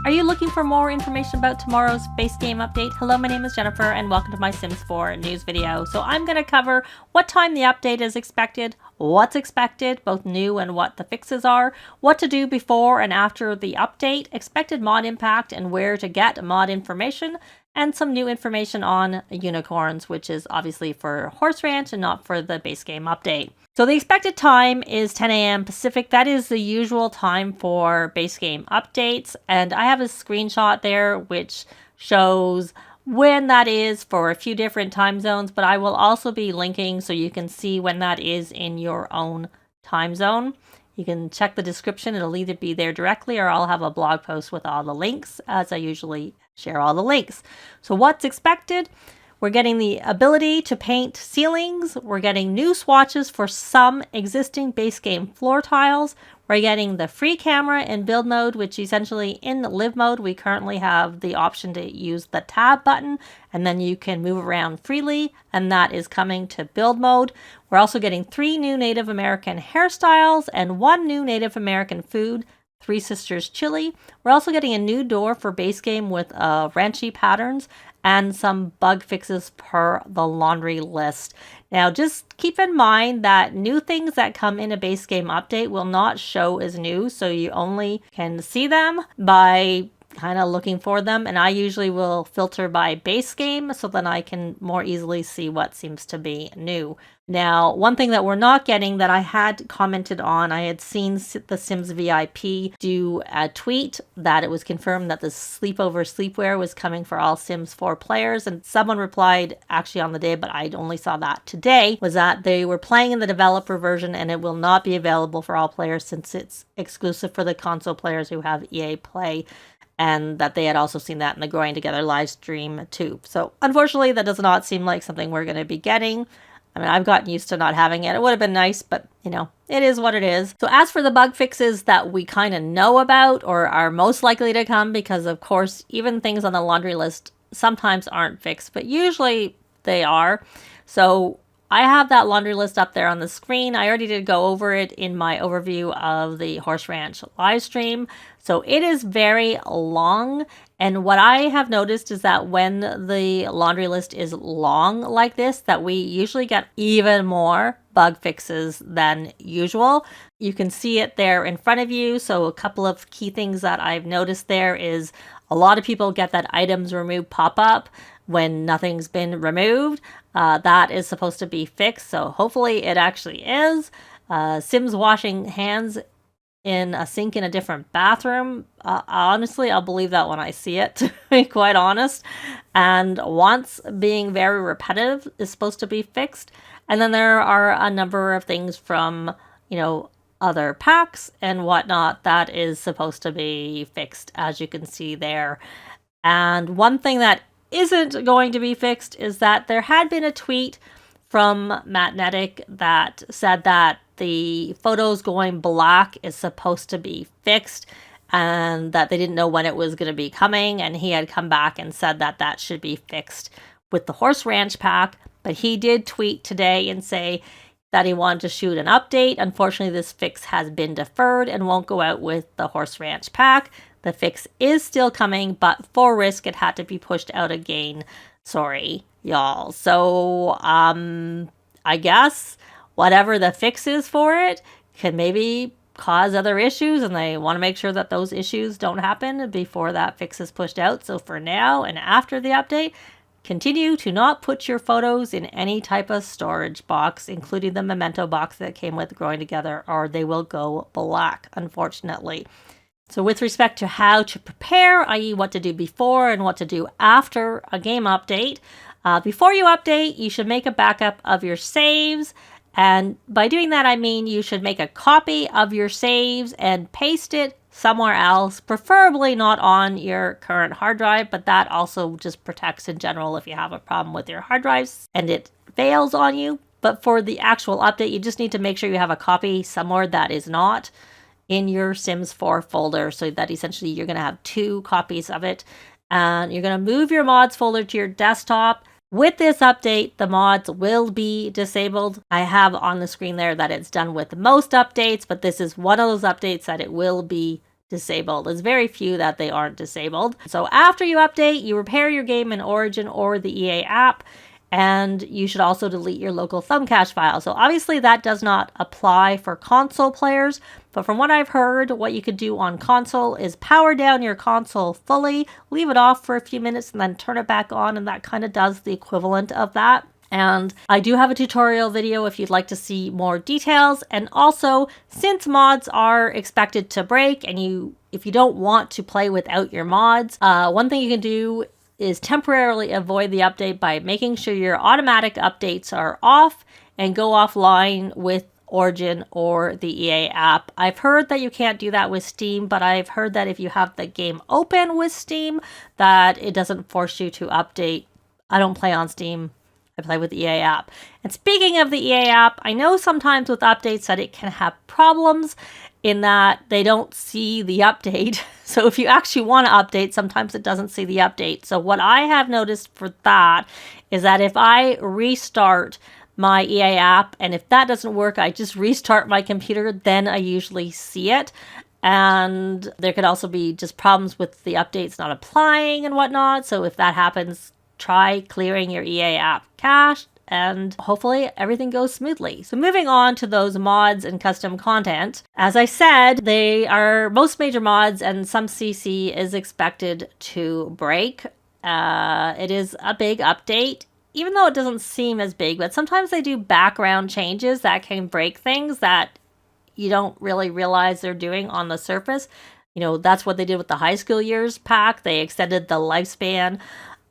Are you looking for more information about tomorrow's base game update? Hello, my name is Jennifer and welcome to my Sims 4 news video. So I'm going to cover what time the update is expected, what's expected, both new and what the fixes are, what to do before and after the update, expected mod impact and where to get mod information, and some new information on unicorns, which is obviously for Horse Ranch and not for the base game update. So the expected time is 10 a.m. Pacific. That is the usual time for base game updates. And I have a screenshot there which shows when that is for a few different time zones, but I will also be linking so you can see when that is in your own time zone. You can check the description. It'll either be there directly or I'll have a blog post with all the links, as I usually share all the links. So what's expected? We're getting the ability to paint ceilings. We're getting new swatches for some existing base game floor tiles. We're getting the free camera in build mode, which essentially in live mode, we currently have the option to use the tab button and then you can move around freely, and that is coming to build mode. We're also getting 3 new Native American hairstyles and 1 new Native American food, Three Sisters chili. We're also getting a new door for base game with ranchy patterns and some bug fixes per the laundry list. Now, just keep in mind that new things that come in a base game update will not show as new, so you only can see them by kind of looking for them, and I usually will filter by base game so then I can more easily see what seems to be new. Now, one thing that we're not getting that I had commented on, I had seen the Sims VIP do a tweet that it was confirmed that the sleepover sleepwear was coming for all Sims 4 players, and someone replied actually on the day, but I only saw that today, was that they were playing in the developer version and it will not be available for all players since it's exclusive for the console players who have EA Play, and that they had also seen that in the Growing Together live stream too. So unfortunately, that does not seem like something we're going to be getting. I mean, I've gotten used to not having it. It would have been nice, but you know, it is what it is. So as for the bug fixes that we kind of know about or are most likely to come, because of course, even things on the laundry list sometimes aren't fixed, but usually they are. So I have that laundry list up there on the screen. I already did go over it in my overview of the Horse Ranch live stream. So it is very long. And what I have noticed is that when the laundry list is long like this, that we usually get even more bug fixes than usual. You can see it there in front of you. So a couple of key things that I've noticed there is a lot of people get that items removed pop-up when nothing's been removed. That is supposed to be fixed, so hopefully it actually is. Sims washing hands in a sink in a different bathroom. Honestly, I'll believe that when I see it, to be quite honest. And wants being very repetitive is supposed to be fixed. And then there are a number of things from, other packs and whatnot that is supposed to be fixed, as you can see there. And one thing that isn't going to be fixed is that there had been a tweet from Magnetic that said that the photos going black is supposed to be fixed and that they didn't know when it was going to be coming, and he had come back and said that that should be fixed with the Horse Ranch pack. But he did tweet today and say that he wanted to shoot an update. Unfortunately, this fix has been deferred and won't go out with the Horse Ranch pack. The fix is still coming, but for risk, it had to be pushed out again. Sorry, y'all. So, I guess whatever the fix is for it can maybe cause other issues, and they want to make sure that those issues don't happen before that fix is pushed out. So for now and after the update, continue to not put your photos in any type of storage box, including the memento box that came with Growing Together, or they will go black, unfortunately. So with respect to how to prepare, i.e. what to do before and what to do after a game update, before you update, you should make a backup of your saves. And by doing that, I mean you should make a copy of your saves and paste it somewhere else, preferably not on your current hard drive, but that also just protects in general if you have a problem with your hard drives and it fails on you. But for the actual update, you just need to make sure you have a copy somewhere that is not in your Sims 4 folder, so that essentially you're going to have 2 copies of it. And you're going to move your mods folder to your desktop. With this update, the mods will be disabled. I have on the screen there that it's done with most updates, but this is one of those updates that it will be disabled. There's very few that they aren't disabled. So after you update, you repair your game in Origin or the EA app, and you should also delete your local thumb cache file. So obviously that does not apply for console players, but from what I've heard, what you could do on console is power down your console fully, leave it off for a few minutes, and then turn it back on, and that kind of does the equivalent of that. And I do have a tutorial video if you'd like to see more details. And also, since mods are expected to break, and if you don't want to play without your mods, one thing you can do is temporarily avoid the update by making sure your automatic updates are off and go offline with Origin or the EA app. I've heard that you can't do that with Steam, but I've heard that if you have the game open with Steam, that it doesn't force you to update. I don't play on Steam. I play with the EA app. And speaking of the EA app, I know sometimes with updates that it can have problems in that they don't see the update. So if you actually want to update, sometimes it doesn't see the update. So what I have noticed for that is that if I restart my EA app, and if that doesn't work, I just restart my computer, then I usually see it. And there could also be just problems with the updates not applying and whatnot. So if that happens, try clearing your EA app cache, and hopefully everything goes smoothly. So moving on to those mods and custom content. As I said, they are most major mods, and some CC is expected to break. It is a big update, even though it doesn't seem as big, but sometimes they do background changes that can break things that you don't really realize they're doing on the surface. You know, that's what they did with the high school years pack. They extended the lifespan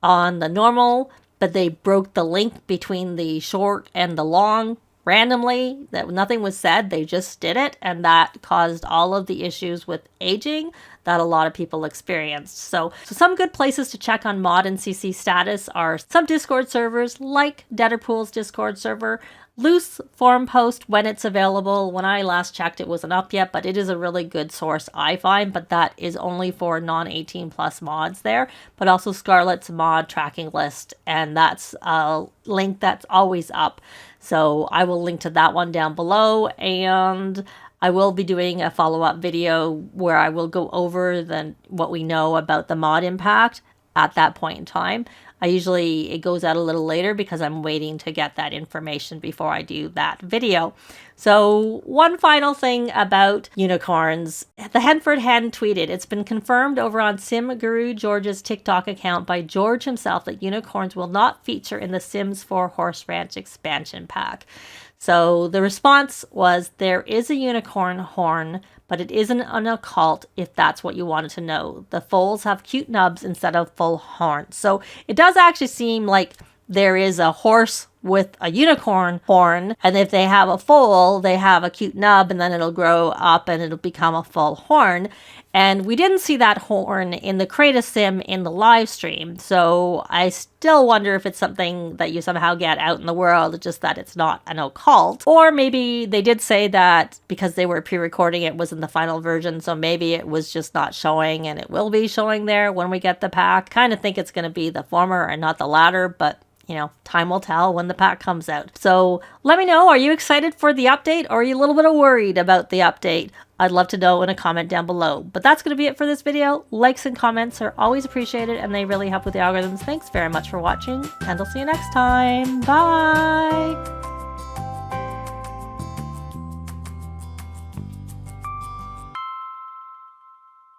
on the normal, but they broke the link between the short and the long randomly. That nothing was said, they just did it, and that caused all of the issues with aging that a lot of people experienced. So some good places to check on mod and CC status are some Discord servers like Deaderpool's Discord server, Loose forum post when it's available. When I last checked, it wasn't up yet, but it is a really good source, I find, but that is only for non-18 plus mods there, but also Scarlett's mod tracking list, and that's a link that's always up. So I will link to that one down below, and I will be doing a follow-up video where I will go over what we know about the mod impact at that point in time. It goes out a little later because I'm waiting to get that information before I do that video. So one final thing about unicorns. The Henford Hen tweeted, "It's been confirmed over on Sim Guru George's TikTok account by George himself that unicorns will not feature in the Sims 4 Horse Ranch expansion pack." So the response was, there is a unicorn horn, but it isn't an occult if that's what you wanted to know. The foals have cute nubs instead of full horns. So it does actually seem like there is a horse with a unicorn horn, and if they have a foal, they have a cute nub, and then it'll grow up and it'll become a full horn. And we didn't see that horn in the Create a Sim in the live stream, so I still wonder if it's something that you somehow get out in the world, just that it's not an occult. Or maybe they did say that because they were pre-recording it was in the final version, so maybe it was just not showing, and it will be showing there when we get the pack. Kind of think it's going to be the former and not the latter, but time will tell when the pack comes out. So let me know, are you excited for the update, or are you a little bit worried about the update? I'd love to know in a comment down below. But that's going to be it for this video. Likes and comments are always appreciated, and they really help with the algorithms. Thanks very much for watching, and I'll see you next time. Bye!